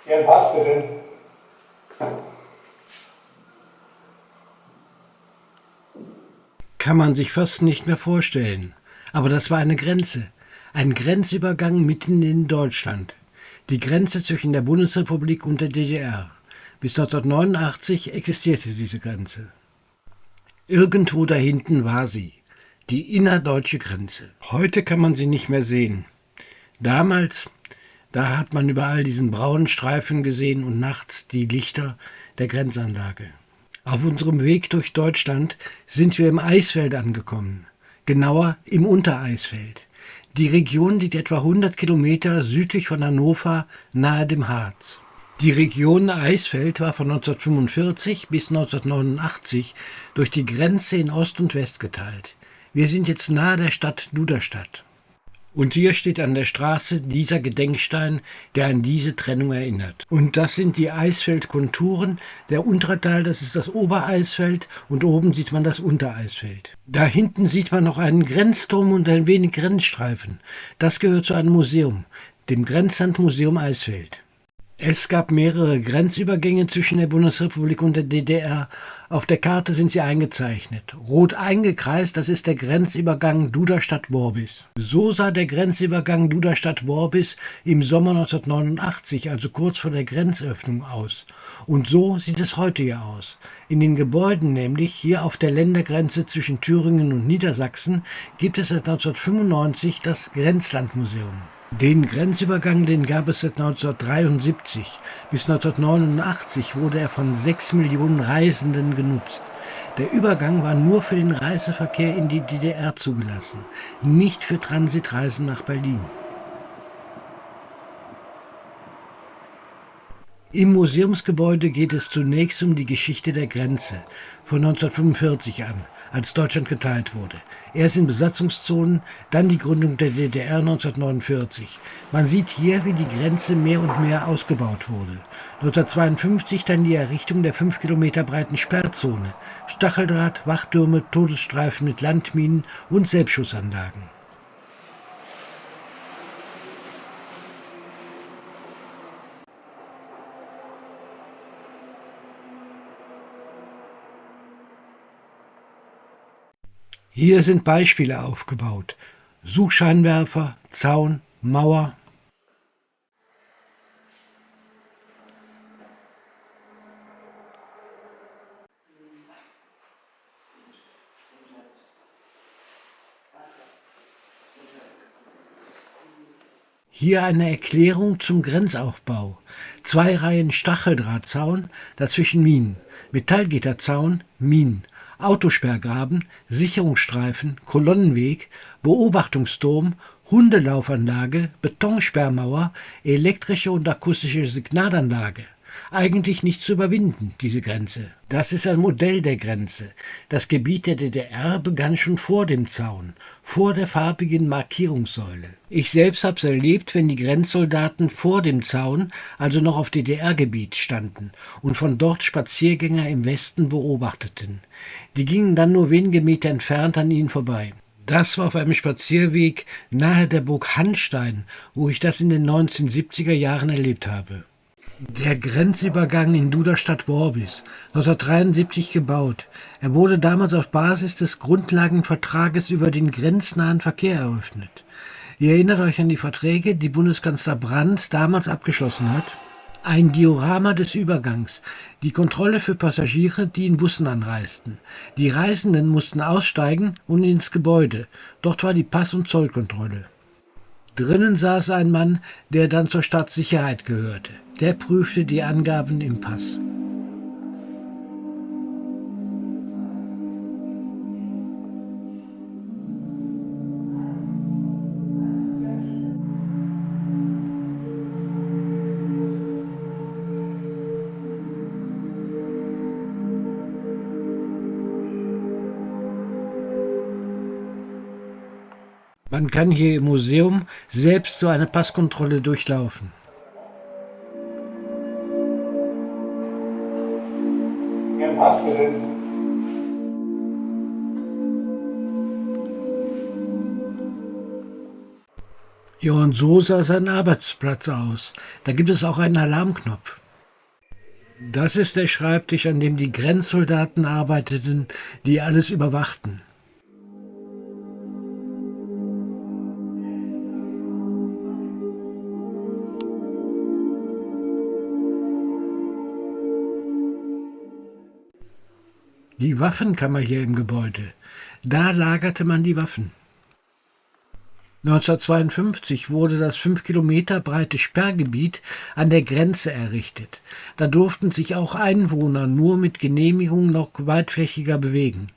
Ihren Pass bitte. Kann man sich fast nicht mehr vorstellen. Aber das war eine Grenze. Ein Grenzübergang mitten in Deutschland. Die Grenze zwischen der Bundesrepublik und der DDR. Bis 1989 existierte diese Grenze. Irgendwo da hinten war sie. Die innerdeutsche Grenze. Heute kann man sie nicht mehr sehen. Damals, da hat man überall diesen braunen Streifen gesehen und nachts die Lichter der Grenzanlage. Auf unserem Weg durch Deutschland sind wir im Eisfeld angekommen, genauer im Untereisfeld. Die Region liegt etwa 100 Kilometer südlich von Hannover, nahe dem Harz. Die Region Eisfeld war von 1945 bis 1989 durch die Grenze in Ost und West geteilt. Wir sind jetzt nahe der Stadt Duderstadt. Und hier steht an der Straße dieser Gedenkstein, der an diese Trennung erinnert. Und das sind die Eisfeldkonturen. Der untere Teil, das ist das Obereisfeld und oben sieht man das Untereisfeld. Da hinten sieht man noch einen Grenzturm und ein wenig Grenzstreifen. Das gehört zu einem Museum, dem Grenzlandmuseum Eisfeld. Es gab mehrere Grenzübergänge zwischen der Bundesrepublik und der DDR. Auf der Karte sind sie eingezeichnet. Rot eingekreist, das ist der Grenzübergang Duderstadt-Worbis. So sah der Grenzübergang Duderstadt-Worbis im Sommer 1989, also kurz vor der Grenzöffnung, aus. Und so sieht es heute ja aus. In den Gebäuden nämlich, hier auf der Ländergrenze zwischen Thüringen und Niedersachsen, gibt es seit 1995 das Grenzlandmuseum. Den Grenzübergang, den gab es seit 1973. Bis 1989 wurde er von 6 Millionen Reisenden genutzt. Der Übergang war nur für den Reiseverkehr in die DDR zugelassen, nicht für Transitreisen nach Berlin. Im Museumsgebäude geht es zunächst um die Geschichte der Grenze, von 1945 an, als Deutschland geteilt wurde. Erst in Besatzungszonen, dann die Gründung der DDR 1949. Man sieht hier, wie die Grenze mehr und mehr ausgebaut wurde. 1952 dann die Errichtung der 5 Kilometer breiten Sperrzone, Stacheldraht, Wachtürme, Todesstreifen mit Landminen und Selbstschussanlagen. Hier sind Beispiele aufgebaut. Suchscheinwerfer, Zaun, Mauer. Hier eine Erklärung zum Grenzaufbau. 2 Reihen Stacheldrahtzaun, dazwischen Minen. Metallgitterzaun, Minen. Autosperrgraben, Sicherungsstreifen, Kolonnenweg, Beobachtungsturm, Hundelaufanlage, Betonsperrmauer, elektrische und akustische Signalanlage. Eigentlich nicht zu überwinden, diese Grenze. Das ist ein Modell der Grenze. Das Gebiet der DDR begann schon vor dem Zaun, vor der farbigen Markierungssäule. Ich selbst habe es erlebt, wenn die Grenzsoldaten vor dem Zaun, also noch auf DDR-Gebiet, standen und von dort Spaziergänger im Westen beobachteten. Die gingen dann nur wenige Meter entfernt an ihnen vorbei. Das war auf einem Spazierweg nahe der Burg Hanstein, wo ich das in den 1970er Jahren erlebt habe. Der Grenzübergang in Duderstadt-Worbis, 1973 gebaut. Er wurde damals auf Basis des Grundlagenvertrages über den grenznahen Verkehr eröffnet. Ihr erinnert euch an die Verträge, die Bundeskanzler Brandt damals abgeschlossen hat? Ein Diorama des Übergangs, die Kontrolle für Passagiere, die in Bussen anreisten. Die Reisenden mussten aussteigen und ins Gebäude. Dort war die Pass- und Zollkontrolle. Drinnen saß ein Mann, der dann zur Stadtsicherheit gehörte. Der prüfte die Angaben im Pass. Man kann hier im Museum selbst so eine Passkontrolle durchlaufen. Ihren Pass bitte. Ja, und so sah sein Arbeitsplatz aus. Da gibt es auch einen Alarmknopf. Das ist der Schreibtisch, an dem die Grenzsoldaten arbeiteten, die alles überwachten. Die Waffenkammer hier im Gebäude. Da lagerte man die Waffen. 1952 wurde das 5 Kilometer breite Sperrgebiet an der Grenze errichtet. Da durften sich auch Einwohner nur mit Genehmigung noch weitflächiger bewegen.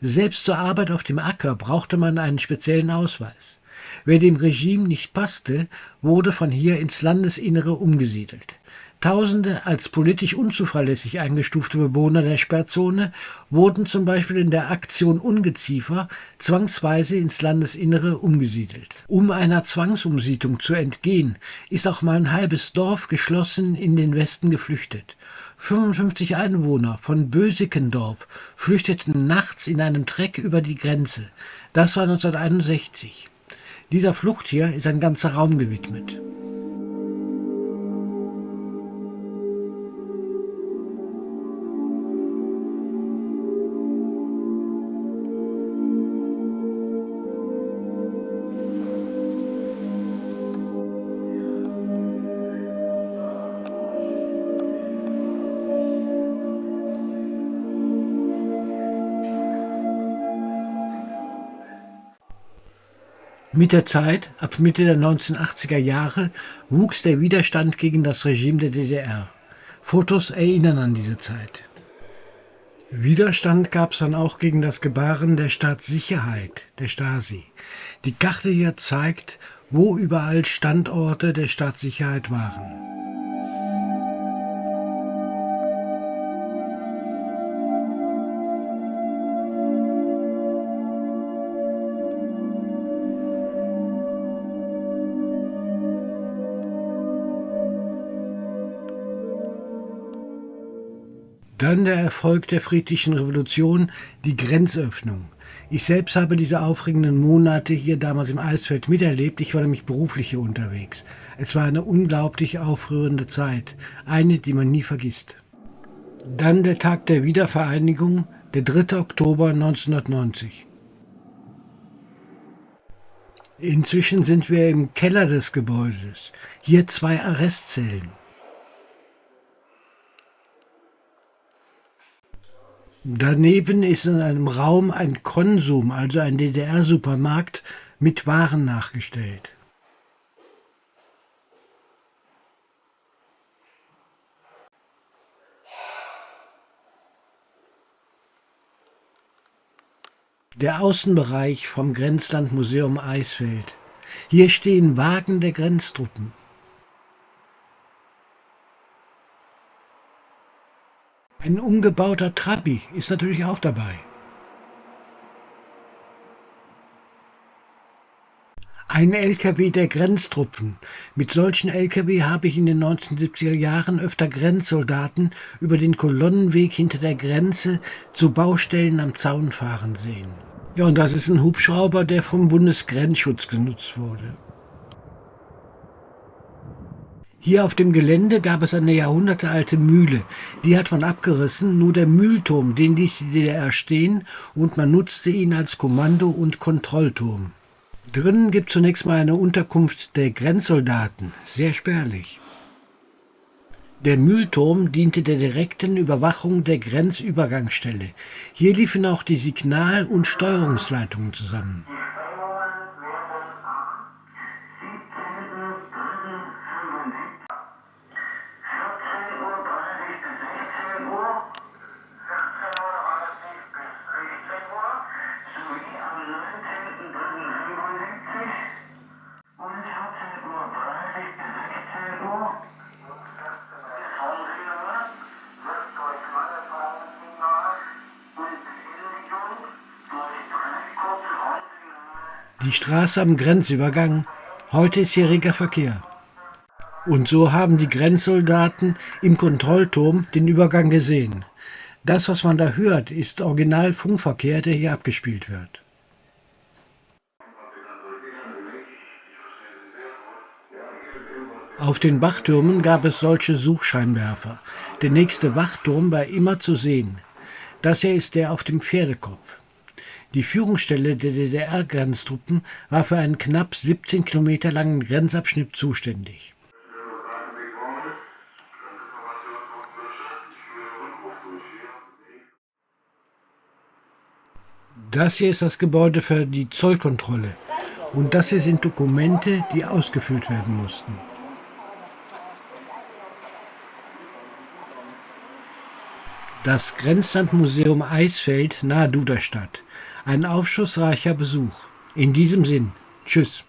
Selbst zur Arbeit auf dem Acker brauchte man einen speziellen Ausweis. Wer dem Regime nicht passte, wurde von hier ins Landesinnere umgesiedelt. Tausende als politisch unzuverlässig eingestufte Bewohner der Sperrzone wurden zum Beispiel in der Aktion Ungeziefer zwangsweise ins Landesinnere umgesiedelt. Um einer Zwangsumsiedlung zu entgehen, ist auch mal ein halbes Dorf geschlossen in den Westen geflüchtet. 55 Einwohner von Bösikendorf flüchteten nachts in einem Treck über die Grenze. Das war 1961. Dieser Flucht hier ist ein ganzer Raum gewidmet. Mit der Zeit, ab Mitte der 1980er Jahre, wuchs der Widerstand gegen das Regime der DDR. Fotos erinnern an diese Zeit. Widerstand gab es dann auch gegen das Gebaren der Staatssicherheit, der Stasi. Die Karte hier zeigt, wo überall Standorte der Staatssicherheit waren. Dann der Erfolg der friedlichen Revolution, die Grenzöffnung. Ich selbst habe diese aufregenden Monate hier damals im Eisfeld miterlebt. Ich war nämlich beruflich hier unterwegs. Es war eine unglaublich aufrührende Zeit, eine, die man nie vergisst. Dann der Tag der Wiedervereinigung, der 3. Oktober 1990. Inzwischen sind wir im Keller des Gebäudes. Hier 2 Arrestzellen. Daneben ist in einem Raum ein Konsum, also ein DDR-Supermarkt, mit Waren nachgestellt. Der Außenbereich vom Grenzlandmuseum Eisfeld. Hier stehen Wagen der Grenztruppen. Ein umgebauter Trabi ist natürlich auch dabei. Ein LKW der Grenztruppen. Mit solchen LKW habe ich in den 1970er Jahren öfter Grenzsoldaten über den Kolonnenweg hinter der Grenze zu Baustellen am Zaun fahren sehen. Ja, und das ist ein Hubschrauber, der vom Bundesgrenzschutz genutzt wurde. Hier auf dem Gelände gab es eine jahrhundertealte Mühle. Die hat man abgerissen, nur der Mühlturm, den ließ die DDR stehen und man nutzte ihn als Kommando- und Kontrollturm. Drinnen gibt es zunächst mal eine Unterkunft der Grenzsoldaten, sehr spärlich. Der Mühlturm diente der direkten Überwachung der Grenzübergangsstelle. Hier liefen auch die Signal- und Steuerungsleitungen zusammen. Die Straße am Grenzübergang, heute ist hier reger Verkehr. Und so haben die Grenzsoldaten im Kontrollturm den Übergang gesehen. Das, was man da hört, ist Original-Funkverkehr, der hier abgespielt wird. Auf den Wachtürmen gab es solche Suchscheinwerfer. Der nächste Wachturm war immer zu sehen. Das hier ist der auf dem Pferdekopf. Die Führungsstelle der DDR-Grenztruppen war für einen knapp 17 Kilometer langen Grenzabschnitt zuständig. Das hier ist das Gebäude für die Zollkontrolle. Und das hier sind Dokumente, die ausgefüllt werden mussten. Das Grenzlandmuseum Eisfeld nahe Duderstadt. Ein aufschlussreicher Besuch. In diesem Sinn, tschüss.